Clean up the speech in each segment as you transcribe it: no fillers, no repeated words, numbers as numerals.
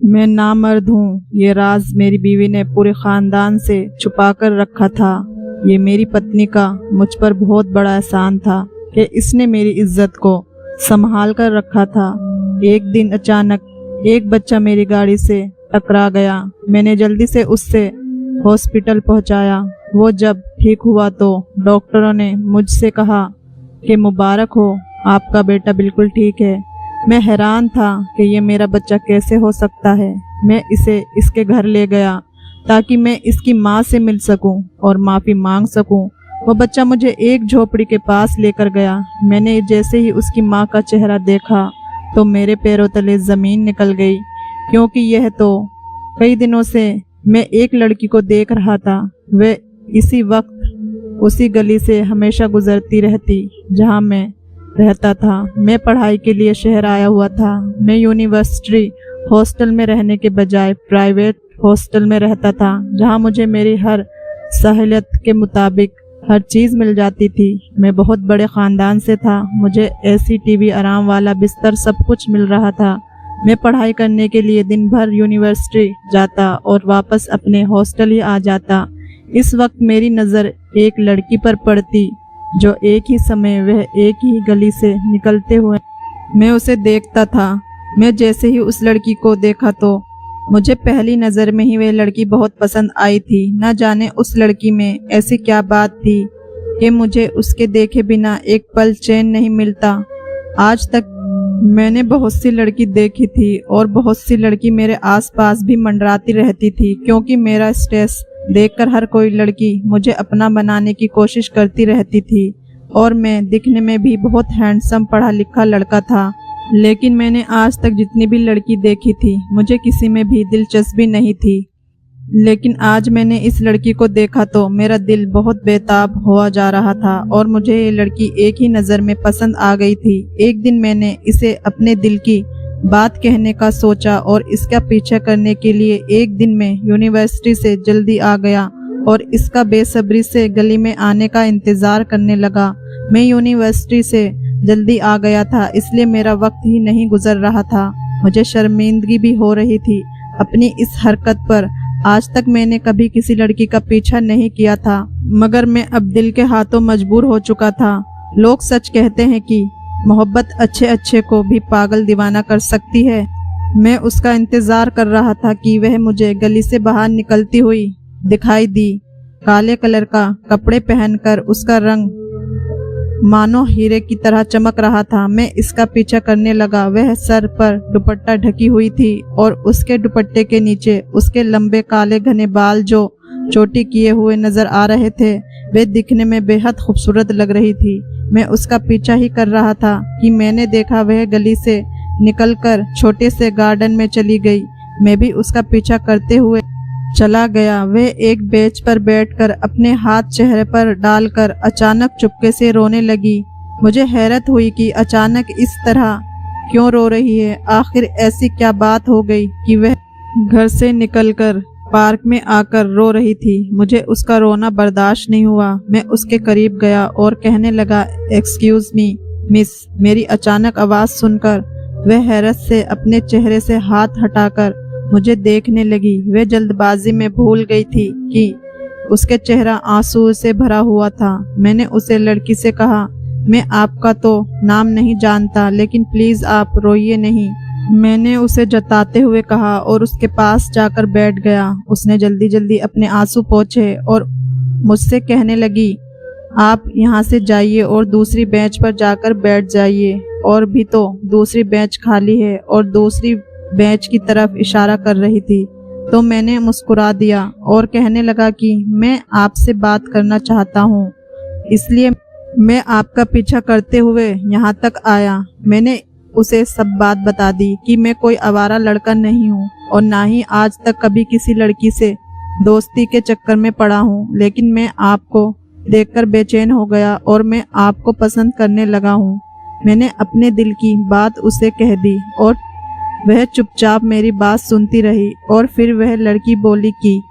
मैं नामर्द हूँ। ये राज मेरी बीवी ने पूरे खानदान से छुपा कर रखा था। ये मेरी पत्नी का मुझ पर बहुत बड़ा एहसान था कि इसने मेरी इज्जत को संभाल कर रखा था। एक दिन अचानक एक बच्चा मेरी गाड़ी से टकरा गया। मैंने जल्दी से उससे हॉस्पिटल पहुंचाया। वो जब ठीक हुआ तो डॉक्टरों ने मुझसे कहा कि मुबारक हो, आपका बेटा बिल्कुल ठीक है। मैं हैरान था कि ये मेरा बच्चा कैसे हो सकता है। मैं इसे इसके घर ले गया ताकि मैं इसकी माँ से मिल सकूं और माफ़ी मांग सकूं। वो बच्चा मुझे एक झोपड़ी के पास लेकर गया। मैंने जैसे ही उसकी माँ का चेहरा देखा तो मेरे पैरों तले ज़मीन निकल गई, क्योंकि यह तो कई दिनों से मैं एक लड़की को देख रहा था। वह इसी वक्त उसी गली से हमेशा गुजरती रहती जहाँ मैं रहता था। मैं पढ़ाई के लिए शहर आया हुआ था। मैं यूनिवर्सिटी हॉस्टल में रहने के बजाय प्राइवेट हॉस्टल में रहता था, जहाँ मुझे मेरी हर सहूलियत के मुताबिक हर चीज़ मिल जाती थी। मैं बहुत बड़े ख़ानदान से था। मुझे एसी, टीवी, आराम वाला बिस्तर, सब कुछ मिल रहा था। मैं पढ़ाई करने के लिए दिन भर यूनिवर्सिटी जाता और वापस अपने हॉस्टल ही आ जाता। इस वक्त मेरी नज़र एक लड़की पर पड़ती जो एक ही समय वह एक ही गली से निकलते हुए मैं उसे देखता था। मैं जैसे ही उस लड़की को देखा तो मुझे पहली नज़र में ही वह लड़की बहुत पसंद आई थी। न जाने उस लड़की में ऐसी क्या बात थी कि मुझे उसके देखे बिना एक पल चैन नहीं मिलता। आज तक मैंने बहुत सी लड़की देखी थी और बहुत सी लड़की मेरे आसपास भी मंडराती रहती थी, क्योंकि मेरा स्टेटस देखकर हर कोई लड़की मुझे अपना बनाने की कोशिश करती रहती थी। और मैं दिखने में भी बहुत हैंडसम, पढ़ा लिखा लड़का था। लेकिन मैंने आज तक जितनी भी लड़की देखी थी, मुझे किसी में भी दिलचस्पी नहीं थी। लेकिन आज मैंने इस लड़की को देखा तो मेरा दिल बहुत बेताब हुआ जा रहा था और मुझे ये लड़की एक ही नज़र में पसंद आ गई थी। एक दिन मैंने इसे अपने दिल की बात कहने का सोचा और इसका पीछा करने के लिए एक दिन मैं यूनिवर्सिटी से जल्दी आ गया और इसका बेसब्री से गली में आने का इंतज़ार करने लगा। मैं यूनिवर्सिटी से जल्दी आ गया था, इसलिए मेरा वक्त ही नहीं गुजर रहा था। मुझे शर्मिंदगी भी हो रही थी अपनी इस हरकत पर। आज तक मैंने कभी किसी लड़की का पीछा नहीं किया था, मगर मैं अब दिल के हाथों मजबूर हो चुका था। लोग सच कहते हैं कि मोहब्बत अच्छे अच्छे को भी पागल दीवाना कर सकती है। मैं उसका इंतज़ार कर रहा था कि वह मुझे गली से बाहर निकलती हुई दिखाई दी। काले कलर का कपड़े पहनकर उसका रंग मानो हीरे की तरह चमक रहा था। मैं इसका पीछा करने लगा। वह सर पर दुपट्टा ढकी हुई थी और उसके दुपट्टे के नीचे उसके लंबे काले घने बाल जो चोटी किए हुए नजर आ रहे थे, वे दिखने में बेहद खूबसूरत लग रही थी। मैं उसका पीछा ही कर रहा था कि मैंने देखा वह गली से निकलकर छोटे से गार्डन में चली गई। मैं भी उसका पीछा करते हुए चला गया। वह एक बेंच पर बैठकर अपने हाथ चेहरे पर डालकर अचानक चुपके से रोने लगी। मुझे हैरत हुई कि अचानक इस तरह क्यों रो रही है। आखिर ऐसी क्या बात हो गई कि वह घर से निकलकर पार्क में आकर रो रही थी। मुझे उसका रोना बर्दाश्त नहीं हुआ। मैं उसके करीब गया और कहने लगा, एक्सक्यूज मी मिस। मेरी अचानक आवाज़ सुनकर वह हैरत से अपने चेहरे से हाथ हटाकर मुझे देखने लगी। वह जल्दबाजी में भूल गई थी कि उसके चेहरा आंसू से भरा हुआ था। मैंने उसे लड़की से कहा, मैं आपका तो नाम नहीं जानता, लेकिन प्लीज़ आप रोइए नहीं। मैंने उसे जताते हुए कहा और उसके पास जाकर बैठ गया। उसने जल्दी जल्दी अपने आंसू पोंछे और मुझसे कहने लगी, आप यहाँ से जाइए और दूसरी बेंच पर जाकर बैठ जाइए। और भी तो दूसरी बेंच खाली है, और दूसरी बेंच की तरफ इशारा कर रही थी। तो मैंने मुस्कुरा दिया और कहने लगा कि मैं आपसे बात करना चाहता हूँ, इसलिए मैं आपका पीछा करते हुए यहाँ तक आया। मैंने उसे सब बात बता दी कि मैं कोई आवारा लड़का नहीं हूँ और ना ही आज तक कभी किसी लड़की से दोस्ती के चक्कर में पड़ा हूँ। लेकिन मैं आपको देखकर बेचैन हो गया और मैं आपको पसंद करने लगा हूँ। मैंने अपने दिल की बात उसे कह दी और वह चुपचाप मेरी बात सुनती रही। और फिर वह लड़की बोली कि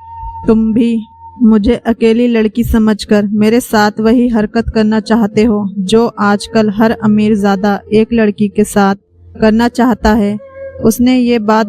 तुम भी मुझे अकेली लड़की समझकर मेरे साथ वही हरकत करना चाहते हो जो आजकल हर अमीरजादा एक लड़की के साथ करना चाहता है। उसने ये बात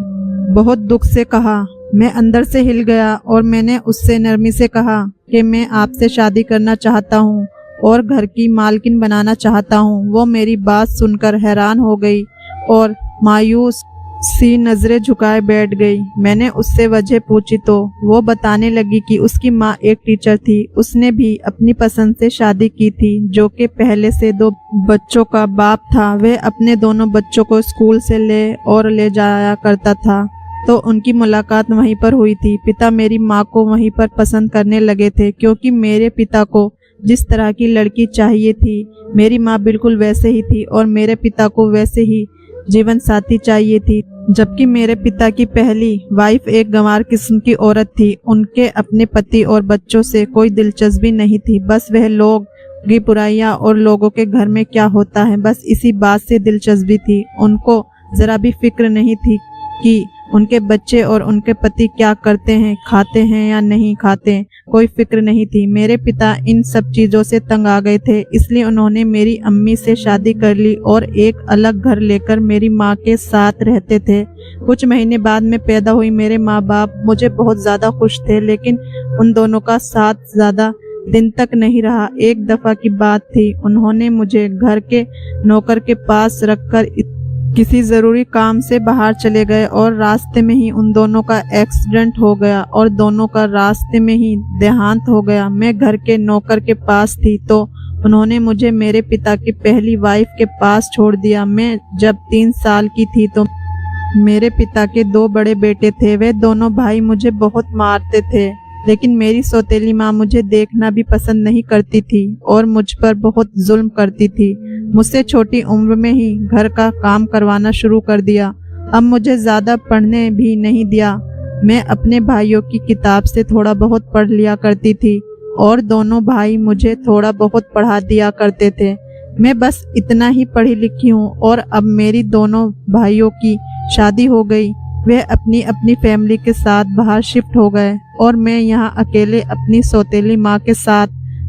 बहुत दुख से कहा। मैं अंदर से हिल गया और मैंने उससे नरमी से कहा कि मैं आपसे शादी करना चाहता हूँ और घर की मालकिन बनाना चाहता हूँ। वो मेरी बात सुनकर हैरान हो गई और मायूस सी नजरें झुकाए बैठ गई। मैंने उससे वजह पूछी तो वो बताने लगी कि उसकी माँ एक टीचर थी। उसने भी अपनी पसंद से शादी की थी, जो कि पहले से 2 बच्चों का बाप था। वह अपने दोनों बच्चों को स्कूल से ले जाया करता था, तो उनकी मुलाकात वहीं पर हुई थी। पिता मेरी माँ को वहीं पर पसंद करने लगे थे, क्योंकि मेरे पिता को जिस तरह की लड़की चाहिए थी, मेरी माँ बिल्कुल वैसे ही थी और मेरे पिता को वैसे ही जीवन साथी चाहिए थी। जबकि मेरे पिता की पहली वाइफ एक गंवार किस्म की औरत थी। उनके अपने पति और बच्चों से कोई दिलचस्पी नहीं थी। बस वह लोग की बुराइयां और लोगों के घर में क्या होता है, बस इसी बात से दिलचस्पी थी। उनको जरा भी फिक्र नहीं थी कि उनके बच्चे और उनके पति क्या करते हैं, खाते हैं या नहीं खाते, कोई फिक्र नहीं थी। मेरे पिता इन सब चीज़ों से तंग आ गए थे, इसलिए उन्होंने मेरी अम्मी से शादी कर ली और एक अलग घर लेकर मेरी माँ के साथ रहते थे। कुछ महीने बाद में पैदा हुई मेरे माँ बाप मुझे बहुत ज़्यादा खुश थे, लेकिन उन दोनों का साथ ज़्यादा दिन तक नहीं रहा। एक दफ़ा की बात थी, उन्होंने मुझे घर के नौकर के पास रखकर किसी ज़रूरी काम से बाहर चले गए और रास्ते में ही उन दोनों का एक्सीडेंट हो गया और दोनों का रास्ते में ही देहांत हो गया। मैं घर के नौकर के पास थी तो उन्होंने मुझे मेरे पिता की पहली वाइफ के पास छोड़ दिया। मैं जब 3 साल की थी तो मेरे पिता के 2 बड़े बेटे थे। वे दोनों भाई मुझे बहुत मारते थे, लेकिन मेरी सौतेली माँ मुझे देखना भी पसंद नहीं करती थी और मुझ पर बहुत जुल्म करती थी। मुझसे छोटी उम्र में ही घर का काम करवाना शुरू कर दिया। अब मुझे ज़्यादा पढ़ने भी नहीं दिया। मैं अपने भाइयों की किताब से थोड़ा बहुत पढ़ लिया करती थी और दोनों भाई मुझे थोड़ा बहुत पढ़ा दिया करते थे। मैं बस इतना ही पढ़ी लिखी हूँ और अब मेरी दोनों भाइयों की शादी हो गई। वे अपनी अपनी फैमिली के साथ बाहर शिफ्ट हो गए और मैं यहाँ अकेले अपनी सौतेली माँ के साथ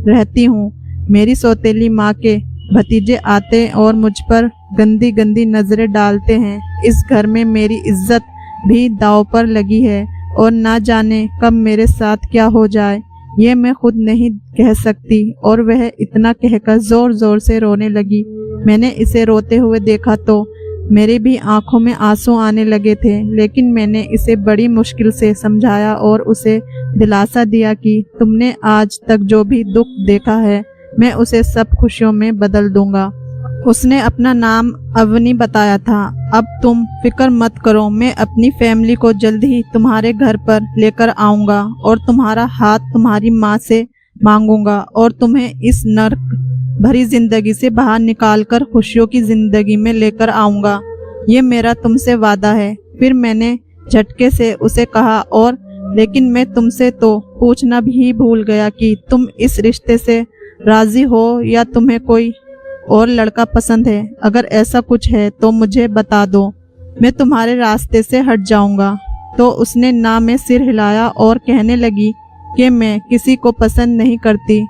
रहती हूँ। मेरी सौतेली माँ के भतीजे आते और मुझ पर गंदी गंदी नजरें डालते हैं। इस घर में मेरी इज्जत भी दांव पर लगी है और ना जाने कब मेरे साथ क्या हो जाए, ये मैं खुद नहीं कह सकती। और वह इतना कहकर जोर जोर से रोने लगी। मैंने इसे रोते हुए देखा तो मेरी भी आंखों में आंसू आने लगे थे, लेकिन मैंने इसे बड़ी मुश्किल से समझाया और उसे दिलासा दिया कि तुमने आज तक जो भी दुख देखा है मैं उसे सब खुशियों में बदल दूंगा। उसने अपना नाम अवनी बताया था। अब तुम फिक्र मत करो, मैं अपनी फैमिली को जल्द ही तुम्हारे घर पर लेकर आऊंगा और तुम्हारा हाथ तुम्हारी माँ से मांगूंगा और तुम्हें इस नर्क भरी जिंदगी से बाहर निकालकर खुशियों की जिंदगी में लेकर आऊंगा। ये मेरा तुमसे वादा है। फिर मैंने झटके से उसे कहा, और लेकिन मैं तुमसे तो पूछना भी भूल गया कि तुम इस रिश्ते से राजी हो या तुम्हें कोई और लड़का पसंद है। अगर ऐसा कुछ है तो मुझे बता दो, मैं तुम्हारे रास्ते से हट जाऊंगा। तो उसने ना में सिर हिलाया और कहने लगी कि मैं किसी को पसंद नहीं करती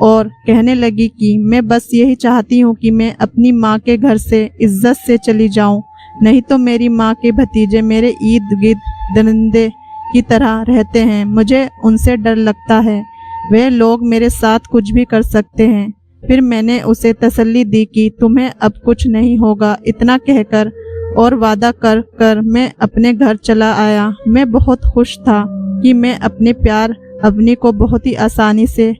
और कहने लगी कि मैं बस यही चाहती हूँ कि मैं अपनी माँ के घर से इज्जत से चली जाऊँ, नहीं तो मेरी माँ के भतीजे मेरे इर्द गिर्द दरिंदे की तरह रहते हैं। मुझे उनसे डर लगता है, वे लोग मेरे साथ कुछ भी कर सकते हैं। फिर मैंने उसे तसल्ली दी कि तुम्हें अब कुछ नहीं होगा। इतना कहकर और वादा कर कर मैं अपने घर चला आया। मैं बहुत खुश था कि मैं अपने प्यार अवनी को बहुत ही आसानी से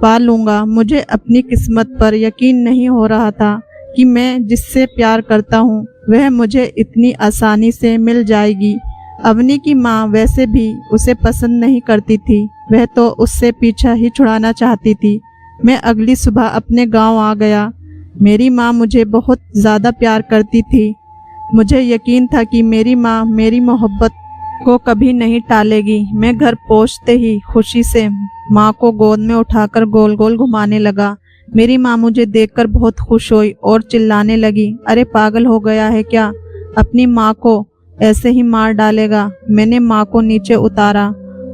पा लूँगा। मुझे अपनी किस्मत पर यकीन नहीं हो रहा था कि मैं जिससे प्यार करता हूँ वह मुझे इतनी आसानी से मिल जाएगी। अवनी की माँ वैसे भी उसे पसंद नहीं करती थी, वह तो उससे पीछा ही छुड़ाना चाहती थी। मैं अगली सुबह अपने गांव आ गया। मेरी माँ मुझे बहुत ज़्यादा प्यार करती थी। मुझे यकीन था कि मेरी माँ मेरी मोहब्बत को कभी नहीं टालेगी। मैं घर पहुँचते ही खुशी से माँ को गोद में उठाकर गोल गोल घुमाने लगा। मेरी माँ मुझे देखकर बहुत खुश हुई और चिल्लाने लगी, अरे पागल हो गया है क्या, अपनी माँ को ऐसे ही मार डालेगा। मैंने माँ को नीचे उतारा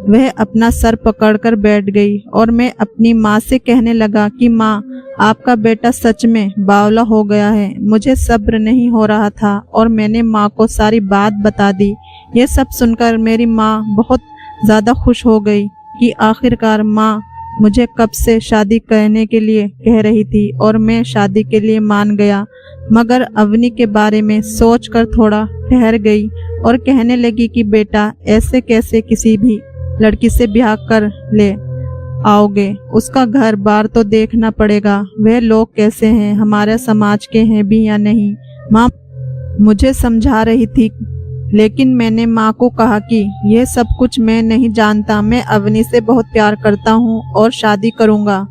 वह अपना सर पकड़कर बैठ गई और मैं अपनी माँ से कहने लगा कि माँ, आपका बेटा सच में बावला हो गया है। मुझे सब्र नहीं हो रहा था और मैंने माँ को सारी बात बता दी। ये सब सुनकर मेरी माँ बहुत ज़्यादा खुश हो गई कि आखिरकार माँ मुझे कब से शादी करने के लिए कह रही थी और मैं शादी के लिए मान गया। मगर अवनी के बारे में सोचकर थोड़ा ठहर गई और कहने लगी कि बेटा, ऐसे कैसे किसी भी लड़की से ब्याह कर ले आओगे? उसका घर बार तो देखना पड़ेगा, वह लोग कैसे हैं, हमारे समाज के हैं भी या नहीं। माँ मुझे समझा रही थी, लेकिन मैंने माँ को कहा कि यह सब कुछ मैं नहीं जानता। मैं अवनी से बहुत प्यार करता हूँ और शादी करूँगा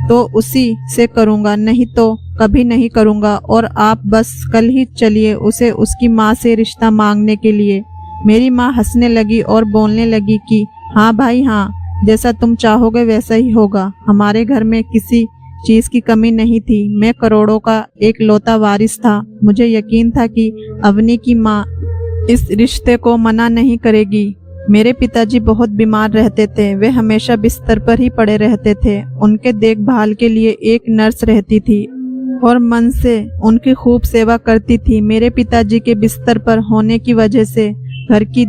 तो उसी से करूँगा, नहीं तो कभी नहीं करूँगा। और आप बस कल ही चलिए उसे उसकी माँ से रिश्ता मांगने के लिए। मेरी माँ हंसने लगी और बोलने लगी कि हाँ भाई हाँ, जैसा तुम चाहोगे वैसा ही होगा। हमारे घर में किसी चीज़ की कमी नहीं थी। मैं करोड़ों का एक लौता वारिस था। मुझे यकीन था कि अवनी की माँ इस रिश्ते को मना नहीं करेगी। मेरे पिताजी बहुत बीमार रहते थे, वे हमेशा बिस्तर पर ही पड़े रहते थे। उनके देखभाल के लिए एक नर्स रहती थी और मन से उनकी खूब सेवा करती थी। मेरे पिताजी के बिस्तर पर होने की वजह से घर की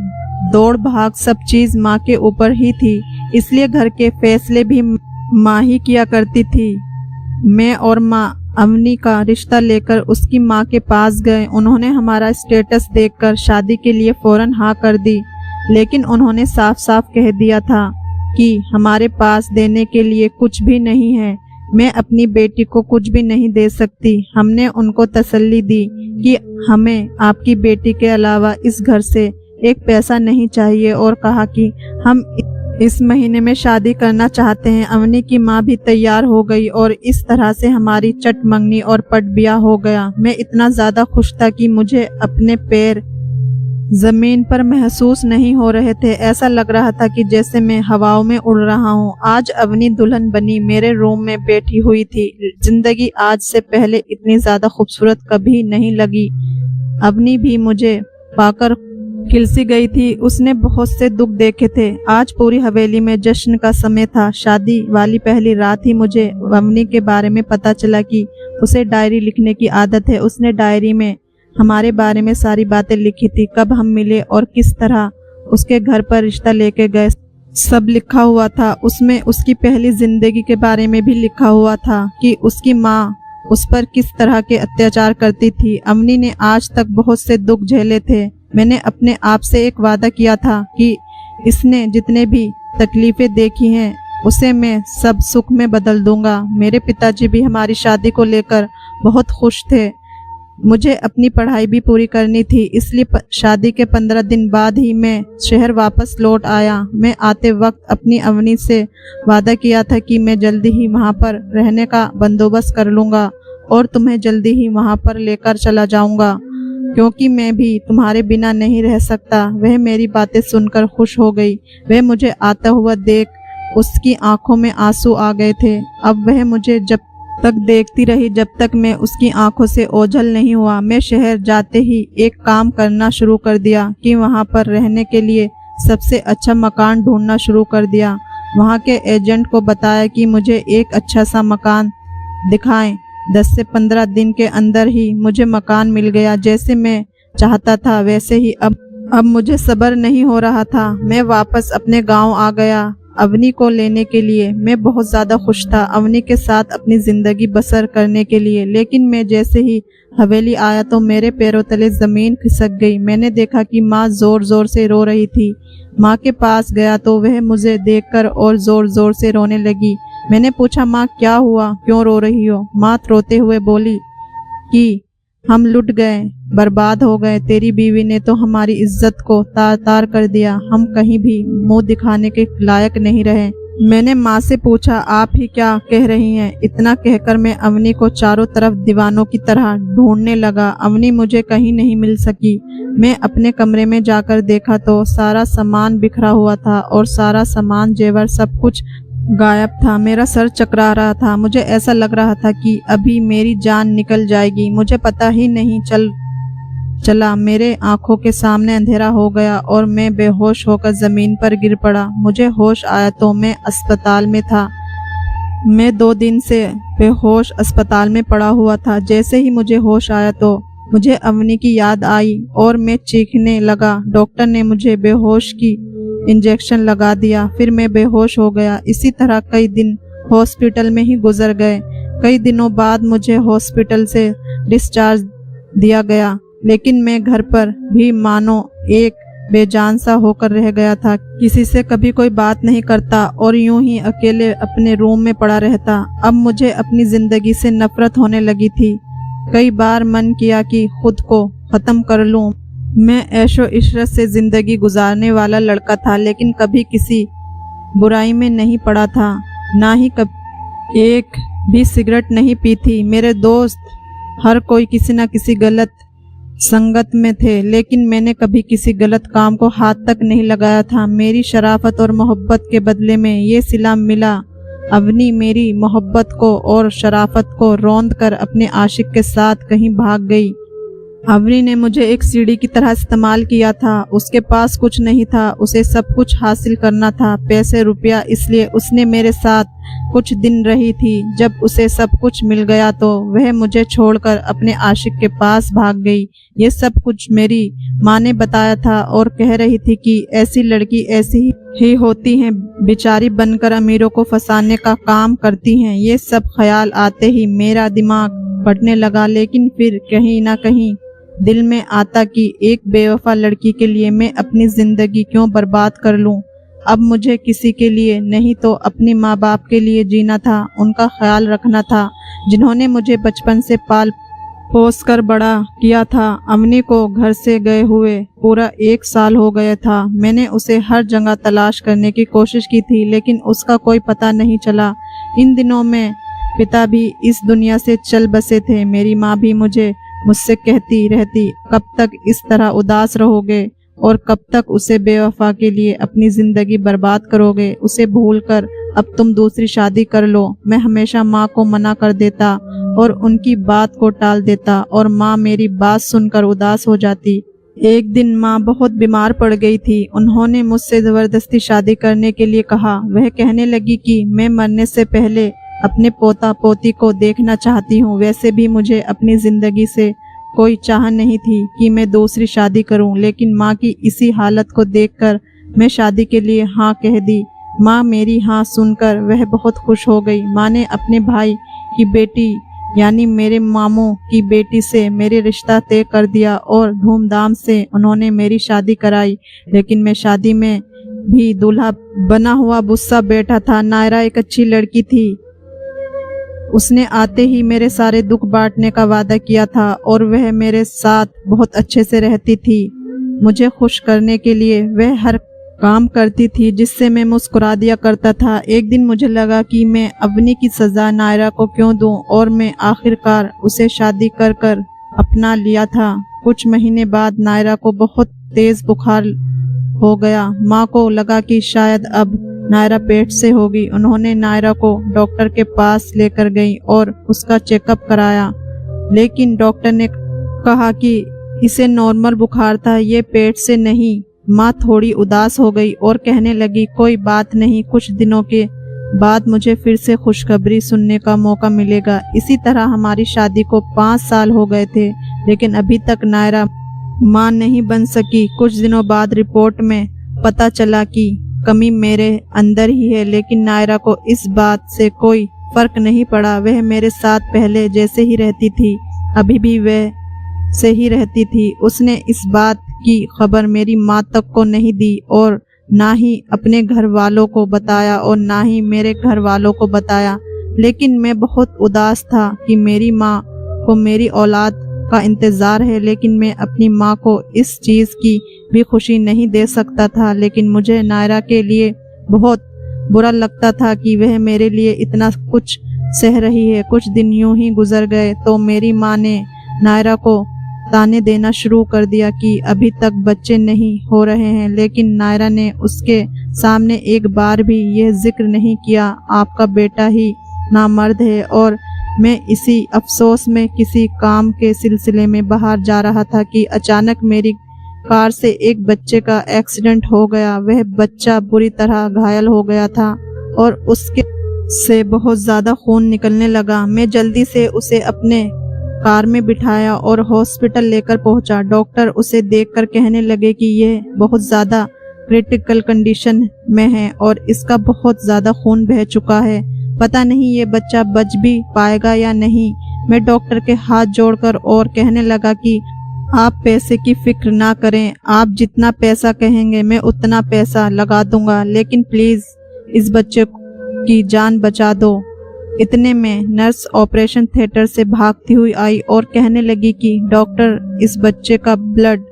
दौड़ भाग सब चीज माँ के ऊपर ही थी, इसलिए घर के फैसले भी माँ ही किया करती थी। मैं और माँ अवनी का रिश्ता लेकर उसकी माँ के पास गए। उन्होंने हमारा स्टेटस देखकर शादी के लिए फौरन हाँ कर दी, लेकिन उन्होंने साफ साफ कह दिया था कि हमारे पास देने के लिए कुछ भी नहीं है। मैं अपनी बेटी को कुछ भी नहीं दे सकती। हमने उनको तसल्ली दी कि हमें आपकी बेटी के अलावा इस घर से एक पैसा नहीं चाहिए और कहा कि हम इस महीने में शादी करना चाहते हैं। अवनी की माँ भी तैयार हो गई और इस तरह से हमारी चट मंगनी और पट ब्याह हो गया। मैं इतना ज़्यादा खुश था कि मुझे अपने पैर जमीन पर महसूस नहीं हो रहे थे। ऐसा लग रहा था कि जैसे मैं हवाओं में उड़ रहा हूँ। आज अवनी दुल्हन बनी मेरे रूम में बैठी हुई थी। जिंदगी आज से पहले इतनी ज़्यादा खूबसूरत कभी नहीं लगी। अवनी भी मुझे पाकर खिलसी गई थी। उसने बहुत से दुख देखे थे। आज पूरी हवेली में जश्न का समय था। शादी वाली पहली रात ही मुझे अवनी के बारे में पता चला कि उसे डायरी लिखने की आदत है। उसने डायरी में हमारे बारे में सारी बातें लिखी थी, कब हम मिले और किस तरह उसके घर पर रिश्ता लेके गए, सब लिखा हुआ था। उसमें उसकी पहली जिंदगी के बारे में भी लिखा हुआ था कि उसकी माँ उस पर किस तरह के अत्याचार करती थी। अवनी ने आज तक बहुत से दुख झेले थे। मैंने अपने आप से एक वादा किया था कि इसने जितने भी तकलीफें देखी हैं उसे मैं सब सुख में बदल दूंगा। मेरे पिताजी भी हमारी शादी को लेकर बहुत खुश थे। मुझे अपनी पढ़ाई भी पूरी करनी थी, इसलिए शादी के 15 दिन बाद ही मैं शहर वापस लौट आया। मैं आते वक्त अपनी अवनी से वादा किया था कि मैं जल्दी ही वहाँ पर रहने का बंदोबस्त कर लूँगा और तुम्हें जल्दी ही वहाँ पर लेकर चला जाऊँगा, क्योंकि मैं भी तुम्हारे बिना नहीं रह सकता। वह मेरी बातें सुनकर खुश हो गई। वह मुझे आता हुआ देख उसकी आंखों में आंसू आ गए थे। अब वह मुझे जब तक देखती रही जब तक मैं उसकी आंखों से ओझल नहीं हुआ। मैं शहर जाते ही एक काम करना शुरू कर दिया कि वहां पर रहने के लिए सबसे अच्छा मकान ढूंढना शुरू कर दिया। वहां के एजेंट को बताया कि मुझे एक अच्छा सा मकान दिखाएं। 10 से 15 दिन के अंदर ही मुझे मकान मिल गया। जैसे मैं चाहता था वैसे ही अब मुझे सब्र नहीं हो रहा था। मैं वापस अपने गाँव आ गया अवनी को लेने के लिए। मैं बहुत ज़्यादा खुश था अवनी के साथ अपनी ज़िंदगी बसर करने के लिए। लेकिन मैं जैसे ही हवेली आया तो मेरे पैरों तले ज़मीन खिसक गई। मैंने देखा कि माँ ज़ोर ज़ोर से रो रही थी। माँ के पास गया तो वह मुझे देखकर और ज़ोर ज़ोर से रोने लगी। मैंने पूछा, माँ क्या हुआ, क्यों रो रही हो? माँ रोते हुए बोली कि हम लुट गए, बर्बाद हो गए। तेरी बीवी ने तो हमारी इज्जत को तार तार कर दिया। हम कहीं भी मुंह दिखाने के लायक नहीं रहे। मैंने माँ से पूछा, आप ही क्या कह रही हैं? इतना कहकर मैं अवनी को चारों तरफ दीवानों की तरह ढूंढने लगा। अवनी मुझे कहीं नहीं मिल सकी। मैं अपने कमरे में जाकर देखा तो सारा सामान बिखरा हुआ था और सारा सामान जेवर सब कुछ गायब था। मेरा सर चकरा रहा था। मुझे ऐसा लग रहा था कि अभी मेरी जान निकल जाएगी। मुझे पता ही नहीं चल चला। मेरे आंखों के सामने अंधेरा हो गया और मैं बेहोश होकर जमीन पर गिर पड़ा। मुझे होश आया तो मैं अस्पताल में था। मैं 2 दिन से बेहोश अस्पताल में पड़ा हुआ था। जैसे ही मुझे होश आया तो मुझे अवनी की याद आई और मैं चीखने लगा। डॉक्टर ने मुझे बेहोश की इंजेक्शन लगा दिया, फिर मैं बेहोश हो गया। इसी तरह कई दिन हॉस्पिटल में ही गुजर गए। कई दिनों बाद मुझे हॉस्पिटल से डिस्चार्ज दिया गया, लेकिन मैं घर पर भी मानो एक बेजान सा होकर रह गया था। किसी से कभी कोई बात नहीं करता और यूं ही अकेले अपने रूम में पड़ा रहता। अब मुझे अपनी जिंदगी से नफरत होने लगी थी। कई बार मन किया कि खुद को खत्म कर लूं। मैं ऐशो इशरत से जिंदगी गुजारने वाला लड़का था, लेकिन कभी किसी बुराई में नहीं पड़ा था, ना ही कभी एक भी सिगरेट नहीं पी थी। मेरे दोस्त हर कोई किसी न किसी गलत संगत में थे, लेकिन मैंने कभी किसी गलत काम को हाथ तक नहीं लगाया था। मेरी शराफत और मोहब्बत के बदले में ये सिला मिला। अवनी मेरी मोहब्बत को और शराफत को रौंद कर अपने आशिक के साथ कहीं भाग गई। अवनी ने मुझे एक सीढ़ी की तरह इस्तेमाल किया था। उसके पास कुछ नहीं था, उसे सब कुछ हासिल करना था, पैसे रुपया, इसलिए उसने मेरे साथ कुछ दिन रही थी। जब उसे सब कुछ मिल गया तो वह मुझे छोड़कर अपने आशिक के पास भाग गई। ये सब कुछ मेरी माँ ने बताया था और कह रही थी कि ऐसी लड़की ऐसी ही होती हैं, बेचारी बनकर अमीरों को फंसाने का काम करती हैं। ये सब ख्याल आते ही मेरा दिमाग फटने लगा, लेकिन फिर कहीं ना कहीं दिल में आता कि एक बेवफा लड़की के लिए मैं अपनी जिंदगी क्यों बर्बाद कर लूं। अब मुझे किसी के लिए नहीं तो अपने माँ बाप के लिए जीना था, उनका ख्याल रखना था, जिन्होंने मुझे बचपन से पाल पोस कर बड़ा किया था। अवनी को घर से गए हुए पूरा 1 साल हो गया था। मैंने उसे हर जगह तलाश करने की कोशिश की थी, लेकिन उसका कोई पता नहीं चला। इन दिनों में पिता भी इस दुनिया से चल बसे थे। मेरी माँ भी मुझसे कहती रहती, कब तक इस तरह उदास रहोगे और कब तक उसे बेवफा के लिए अपनी जिंदगी बर्बाद करोगे। उसे भूलकर अब तुम दूसरी शादी कर लो। मैं हमेशा माँ को मना कर देता और उनकी बात को टाल देता और माँ मेरी बात सुनकर उदास हो जाती। एक दिन माँ बहुत बीमार पड़ गई थी। उन्होंने मुझसे जबरदस्ती शादी करने के लिए कहा। वह कहने लगी कि मैं मरने से पहले अपने पोता पोती को देखना चाहती हूँ। वैसे भी मुझे अपनी जिंदगी से कोई चाह नहीं थी कि मैं दूसरी शादी करूं, लेकिन माँ की इसी हालत को देखकर मैं शादी के लिए हाँ कह दी। माँ मेरी हाँ सुनकर वह बहुत खुश हो गई। माँ ने अपने भाई की बेटी यानी मेरे मामू की बेटी से मेरे रिश्ता तय कर दिया और धूमधाम से उन्होंने मेरी शादी कराई। लेकिन मैं शादी में भी दूल्हा बना हुआ गुस्सा बैठा था। नायरा एक अच्छी लड़की थी। उसने आते ही मेरे सारे दुख बांटने का वादा किया था और वह मेरे साथ बहुत अच्छे से रहती थी। मुझे खुश करने के लिए वह हर काम करती थी जिससे मैं मुस्कुरा दिया करता था। एक दिन मुझे लगा कि मैं अवनी की सजा नायरा को क्यों दूं और मैं आखिरकार उसे शादी कर कर अपना लिया था। कुछ महीने बाद नायरा को बहुत तेज बुखार हो गया। माँ को लगा कि शायद अब नायरा पेट से होगी। उन्होंने नायरा को डॉक्टर के पास लेकर गई और उसका चेकअप कराया, लेकिन डॉक्टर ने कहा कि इसे नॉर्मल बुखार था, ये पेट से नहीं। माँ थोड़ी उदास हो गई और कहने लगी, कोई बात नहीं, कुछ दिनों के बाद मुझे फिर से खुशखबरी सुनने का मौका मिलेगा। इसी तरह हमारी शादी को 5 साल हो गए थे, लेकिन अभी तक नायरा माँ नहीं बन सकी। कुछ दिनों बाद रिपोर्ट में पता चला कि कमी मेरे अंदर ही है, लेकिन नायरा को इस बात से कोई फर्क नहीं पड़ा। वह मेरे साथ पहले जैसे ही रहती थी, अभी भी वह से ही रहती थी। उसने इस बात की खबर मेरी माँ तक को नहीं दी और ना ही अपने घर वालों को बताया और ना ही मेरे घर वालों को बताया। लेकिन मैं बहुत उदास था कि मेरी माँ को मेरी औलाद का इंतजार है, लेकिन मैं अपनी माँ को इस चीज़ की भी खुशी नहीं दे सकता था। लेकिन मुझे नायरा के लिए बहुत बुरा लगता था कि वह मेरे लिए इतना कुछ सह रही है। कुछ दिन यूं ही गुजर गए तो मेरी माँ ने नायरा को ताने देना शुरू कर दिया कि अभी तक बच्चे नहीं हो रहे हैं, लेकिन नायरा ने उसके सामने एक बार भी यह जिक्र नहीं किया, आपका बेटा ही नामर्द है और मैं इसी अफसोस में किसी काम के सिलसिले में बाहर जा रहा था कि अचानक मेरी कार से एक बच्चे का एक्सीडेंट हो गया। वह बच्चा बुरी तरह घायल हो गया था और उसके से बहुत ज़्यादा खून निकलने लगा। मैं जल्दी से उसे अपने कार में बिठाया और हॉस्पिटल लेकर पहुंचा। डॉक्टर उसे देखकर कहने लगे कि यह बहुत ज़्यादा क्रिटिकल कंडीशन में है और इसका बहुत ज़्यादा खून बह चुका है। पता नहीं ये बच्चा बच भी पाएगा या नहीं। मैं डॉक्टर के हाथ जोड़कर और कहने लगा कि आप पैसे की फिक्र ना करें, आप जितना पैसा कहेंगे मैं उतना पैसा लगा दूंगा, लेकिन प्लीज़ इस बच्चे की जान बचा दो। इतने में नर्स ऑपरेशन थिएटर से भागती हुई आई और कहने लगी कि डॉक्टर, इस बच्चे का ब्लड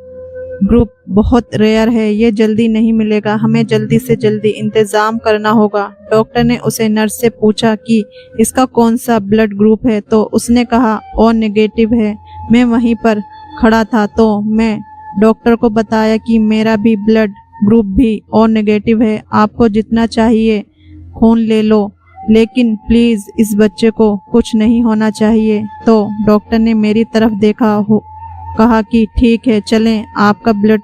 ग्रुप बहुत रेयर है, ये जल्दी नहीं मिलेगा, हमें जल्दी से जल्दी इंतज़ाम करना होगा। डॉक्टर ने उसे नर्स से पूछा कि इसका कौन सा ब्लड ग्रुप है, तो उसने कहा ओ नेगेटिव है। मैं वहीं पर खड़ा था तो मैं डॉक्टर को बताया कि मेरा भी ब्लड ग्रुप भी ओ नेगेटिव है, आपको जितना चाहिए खून ले लो, लेकिन प्लीज़ इस बच्चे को कुछ नहीं होना चाहिए। तो डॉक्टर ने मेरी तरफ कहा कि ठीक है, चलें, आपका ब्लड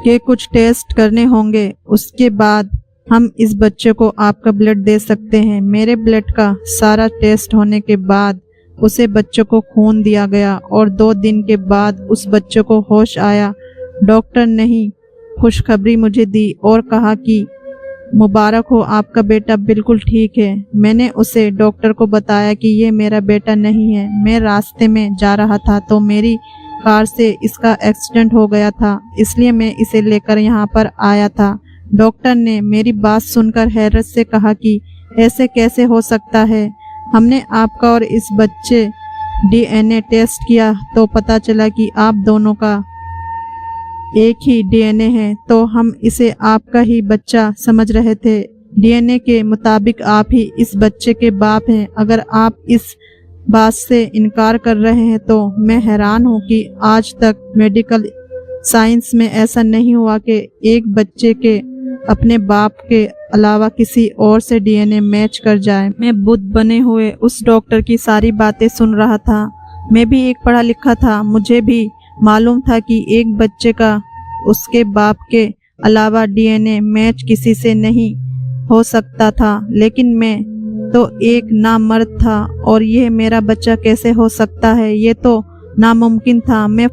के कुछ टेस्ट करने होंगे, उसके बाद हम इस बच्चे को आपका ब्लड दे सकते हैं। मेरे ब्लड का सारा टेस्ट होने के बाद उसे बच्चे को खून दिया गया और 2 दिन के बाद उस बच्चे को होश आया। डॉक्टर ने ही खुशखबरी मुझे दी और कहा कि मुबारक हो, आपका बेटा बिल्कुल ठीक है। मैंने उसे डॉक्टर को बताया कि ये मेरा बेटा नहीं है। मैं रास्ते में जा रहा था तो मेरी कार से इसका एक्सीडेंट हो गया था, इसलिए मैं इसे लेकर यहाँ पर आया था। डॉक्टर ने मेरी बात सुनकर हैरत से कहा कि ऐसे कैसे हो सकता है? हमने आपका और इस बच्चे डीएनए टेस्ट किया तो पता चला कि आप दोनों का एक ही डीएनए है, तो हम इसे आपका ही बच्चा समझ रहे थे। डीएनए के मुताबिक आप ही इस बच्चे के बाप हैं। अगर आप इस बात से इनकार कर रहे हैं तो मैं हैरान हूँ कि आज तक मेडिकल साइंस में ऐसा नहीं हुआ कि एक बच्चे के अपने बाप के अलावा किसी और से डीएनए मैच कर जाए। मैं बुद्ध बने हुए उस डॉक्टर की सारी बातें सुन रहा था। मैं भी एक पढ़ा लिखा था, मुझे भी मालूम था कि एक बच्चे का उसके बाप के अलावा डीएनए मैच किसी से नहीं हो सकता था, लेकिन मैं तो एक नामर्द था और यह मेरा बच्चा कैसे हो सकता है? ये तो नामुमकिन था। मैं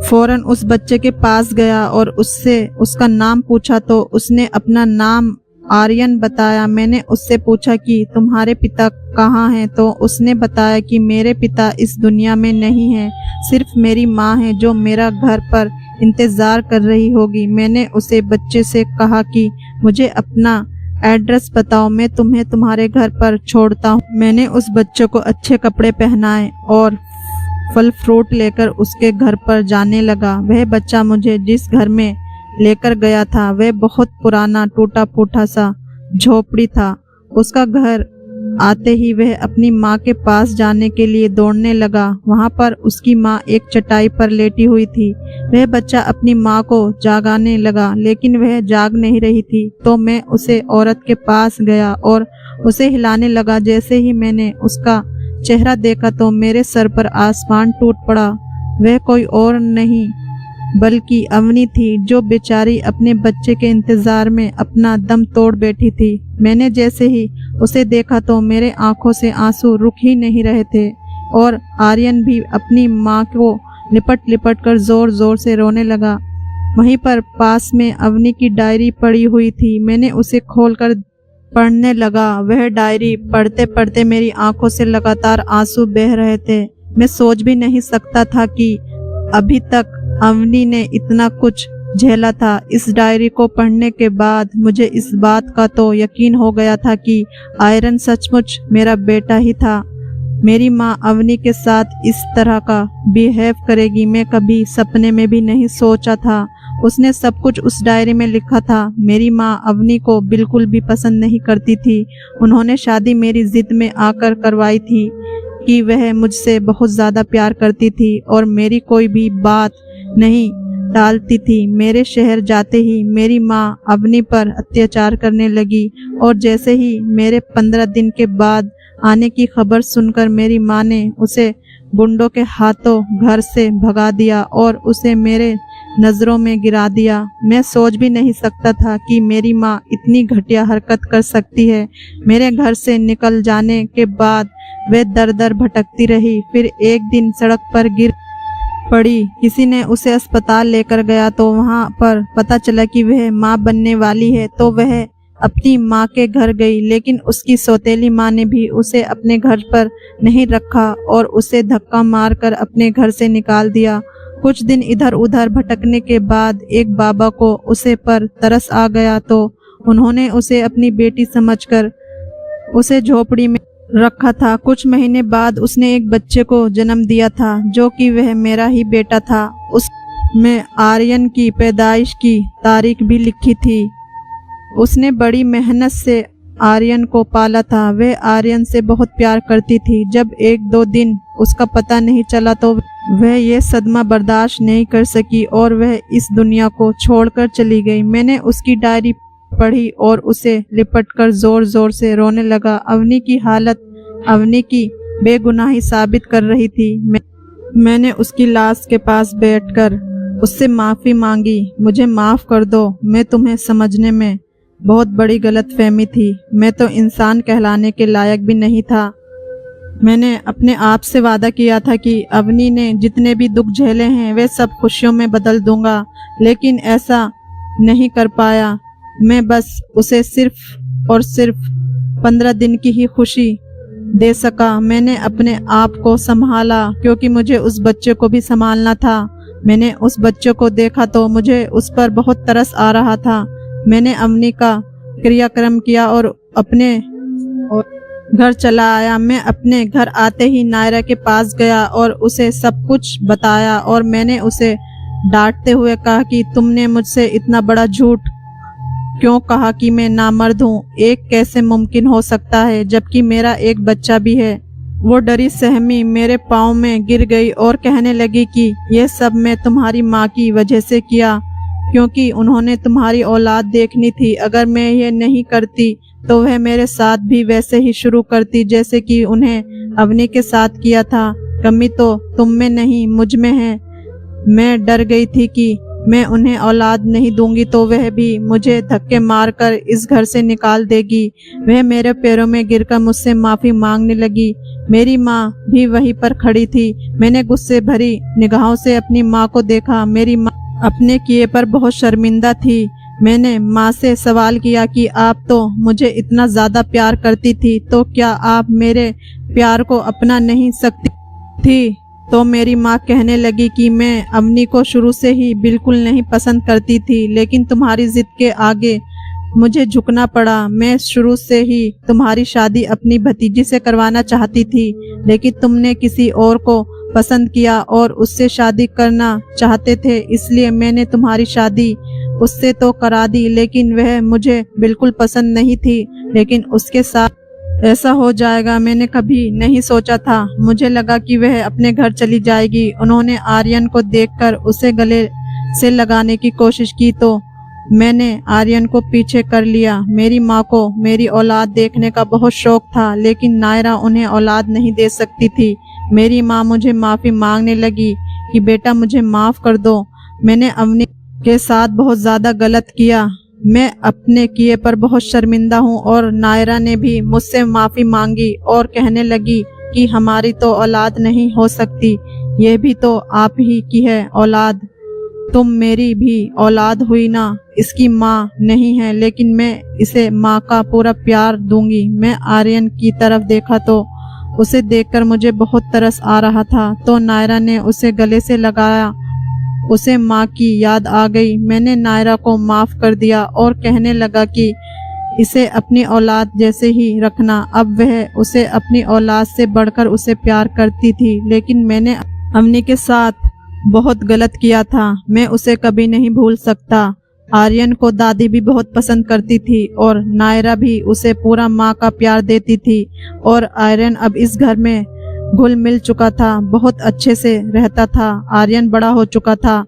फौरन उस बच्चे के पास गया और उससे उसका नाम पूछा तो उसने अपना नाम आर्यन बताया। मैंने उससे पूछा कि तुम्हारे पिता कहाँ हैं, तो उसने बताया कि मेरे पिता इस दुनिया में नहीं हैं, सिर्फ मेरी माँ है जो मेरा घर पर इंतज़ार कर रही होगी। मैंने उसे बच्चे से कहा कि मुझे अपना एड्रेस बताओ, मैं तुम्हें तुम्हारे घर पर छोड़ता हूँ। मैंने उस बच्चे को अच्छे कपड़े पहनाए और फल फ्रूट लेकर उसके घर पर जाने लगा। वह बच्चा मुझे जिस घर में लेकर गया था वह बहुत पुराना टूटा फूटा सा झोपड़ी था। उसका घर आते ही वह अपनी माँ के पास जाने के लिए दौड़ने लगा। वहाँ पर उसकी माँ एक चटाई पर लेटी हुई थी। वह बच्चा अपनी माँ को जागाने लगा, लेकिन वह जाग नहीं रही थी। तो मैं उसे औरत के पास गया और उसे हिलाने लगा। जैसे ही मैंने उसका चेहरा देखा तो मेरे सर पर आसमान टूट पड़ा। वह कोई और नहीं बल्कि अवनी थी, जो बेचारी अपने बच्चे के इंतजार में अपना दम तोड़ बैठी थी। मैंने जैसे ही उसे देखा तो मेरे आंखों से आंसू रुक ही नहीं रहे थे और आर्यन भी अपनी माँ को लिपट लिपट कर जोर जोर से रोने लगा। वहीं पर पास में अवनी की डायरी पड़ी हुई थी। मैंने उसे खोलकर पढ़ने लगा। वह डायरी पढ़ते पढ़ते मेरी आंखों से लगातार आंसू बह रहे थे। मैं सोच भी नहीं सकता था कि अभी तक अवनी ने इतना कुछ झेला था। इस डायरी को पढ़ने के बाद मुझे इस बात का तो यकीन हो गया था कि आयरन सचमुच मेरा बेटा ही था। मेरी माँ अवनी के साथ इस तरह का बिहेव करेगी मैं कभी सपने में भी नहीं सोचा था। उसने सब कुछ उस डायरी में लिखा था। मेरी माँ अवनी को बिल्कुल भी पसंद नहीं करती थी। उन्होंने शादी मेरी जिद में आकर करवाई थी कि वह मुझसे बहुत ज़्यादा प्यार करती थी और मेरी कोई भी बात नहीं टालती थी। मेरे शहर जाते ही मेरी माँ अवनी पर अत्याचार करने लगी और जैसे ही मेरे 15 दिन के बाद आने की खबर सुनकर मेरी माँ ने उसे गुंडों के हाथों घर से भगा दिया और उसे मेरे नज़रों में गिरा दिया। मैं सोच भी नहीं सकता था कि मेरी माँ इतनी घटिया हरकत कर सकती है। मेरे घर से निकल जाने के बाद वह दर दर भटकती रही। फिर एक दिन सड़क पर गिर पड़ी। किसी ने उसे अस्पताल लेकर गया तो वहां पर पता चला कि वह माँ बनने वाली है, तो वह अपनी माँ के घर गई। लेकिन उसकी सौतेली माँ ने भी उसे अपने घर पर नहीं रखा और उसे धक्का मारकर अपने घर से निकाल दिया। कुछ दिन इधर उधर भटकने के बाद एक बाबा को उसे पर तरस आ गया, तो उन्होंने उसे अपनी बेटी समझकर उसे झोपड़ी में रखा था। कुछ महीने बाद उसने एक बच्चे को जन्म दिया था, जो कि वह मेरा ही बेटा था। उसमें आर्यन की पैदाइश की तारीख भी लिखी थी। उसने बड़ी मेहनत से आर्यन को पाला था। वह आर्यन से बहुत प्यार करती थी। जब एक दो दिन उसका पता नहीं चला तो वह ये सदमा बर्दाश्त नहीं कर सकी और वह इस दुनिया को छोड़कर चली गई। मैंने उसकी डायरी पढ़ी और उसे लिपटकर जोर जोर से रोने लगा। अवनी की हालत अवनी की बेगुनाही साबित कर रही थी। मैंने उसकी लाश के पास बैठकर उससे माफ़ी मांगी। मुझे माफ़ कर दो, मैं तुम्हें समझने में बहुत बड़ी गलतफहमी थी। मैं तो इंसान कहलाने के लायक भी नहीं था। मैंने अपने आप से वादा किया था कि अवनी ने जितने भी दुख झेले हैं वे सब खुशियों में बदल दूंगा, लेकिन ऐसा नहीं कर पाया। मैं बस उसे सिर्फ और सिर्फ 15 दिन की ही खुशी दे सका। मैंने अपने आप को संभाला क्योंकि मुझे उस बच्चे को भी संभालना था। मैंने उस बच्चे को देखा तो मुझे उस पर बहुत तरस आ रहा था। मैंने अवनी का क्रियाक्रम किया और अपने घर चला आया। मैं अपने घर आते ही नायरा के पास गया और उसे सब कुछ बताया और मैंने उसे डांटते हुए कहा कि तुमने मुझसे इतना बड़ा झूठ क्यों कहा कि मैं नामर्द हूँ। एक कैसे मुमकिन हो सकता है जबकि मेरा एक बच्चा भी है। वो डरी सहमी मेरे पाँव में गिर गई और कहने लगी कि यह सब मैं तुम्हारी माँ की वजह से किया, क्योंकि उन्होंने तुम्हारी औलाद देखनी थी। अगर मैं ये नहीं करती तो वह मेरे साथ भी वैसे ही शुरू करती जैसे कि उन्हें अवनी के साथ किया था। कमी तो तुम में नहीं मुझ में है। मैं डर गई थी कि मैं उन्हें औलाद नहीं दूंगी तो वह भी मुझे धक्के मारकर इस घर से निकाल देगी। वह मेरे पैरों में गिरकर मुझसे माफ़ी मांगने लगी। मेरी माँ भी वहीं पर खड़ी थी। मैंने गुस्से भरी निगाहों से अपनी माँ को देखा। मेरी माँ अपने किए पर बहुत शर्मिंदा थी। मैंने माँ से सवाल किया कि आप तो मुझे इतना ज़्यादा प्यार करती थी, तो क्या आप मेरे प्यार को अपना नहीं सकती थी? तो मेरी माँ कहने लगी कि मैं अवनी को शुरू से ही बिल्कुल नहीं पसंद करती थी, लेकिन तुम्हारी जिद के आगे मुझे झुकना पड़ा। मैं शुरू से ही तुम्हारी शादी अपनी भतीजी से करवाना चाहती थी, लेकिन तुमने किसी और को पसंद किया और उससे शादी करना चाहते थे, इसलिए मैंने तुम्हारी शादी उससे तो करा दी, लेकिन वह मुझे बिल्कुल पसंद नहीं थी। लेकिन उसके साथ ऐसा हो जाएगा मैंने कभी नहीं सोचा था। मुझे लगा कि वह अपने घर चली जाएगी। उन्होंने आर्यन को देखकर उसे गले से लगाने की कोशिश की तो मैंने आर्यन को पीछे कर लिया। मेरी माँ को मेरी औलाद देखने का बहुत शौक था, लेकिन नायरा उन्हें औलाद नहीं दे सकती थी। मेरी माँ मुझे माफ़ी मांगने लगी कि बेटा मुझे माफ़ कर दो, मैंने अवनी के साथ बहुत ज़्यादा गलत किया। मैं अपने किए पर बहुत शर्मिंदा हूँ। और नायरा ने भी मुझसे माफ़ी मांगी और कहने लगी कि हमारी तो औलाद नहीं हो सकती, यह भी तो आप ही की है औलाद। तुम मेरी भी औलाद हुई ना। इसकी माँ नहीं है, लेकिन मैं इसे माँ का पूरा प्यार दूंगी। मैं आर्यन की तरफ देखा तो उसे देखकर मुझे बहुत तरस आ रहा था, तो नायरा ने उसे गले से लगाया। उसे माँ की याद आ गई। मैंने नायरा को माफ़ कर दिया और कहने लगा कि इसे अपनी औलाद जैसे ही रखना। अब वह उसे अपनी औलाद से बढ़कर उसे प्यार करती थी, लेकिन मैंने अवनी के साथ बहुत गलत किया था। मैं उसे कभी नहीं भूल सकता। आर्यन को दादी भी बहुत पसंद करती थी और नायरा भी उसे पूरा माँ का प्यार देती थी। और आर्यन अब इस घर में घुल मिल चुका था, बहुत अच्छे से रहता था। आर्यन बड़ा हो चुका था।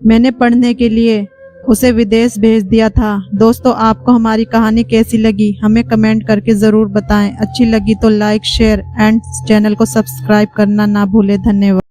मैंने पढ़ने के लिए उसे विदेश भेज दिया था। दोस्तों, आपको हमारी कहानी कैसी लगी हमें कमेंट करके ज़रूर बताएं। अच्छी लगी तो लाइक, शेयर एंड चैनल को सब्सक्राइब करना ना भूलें। धन्यवाद।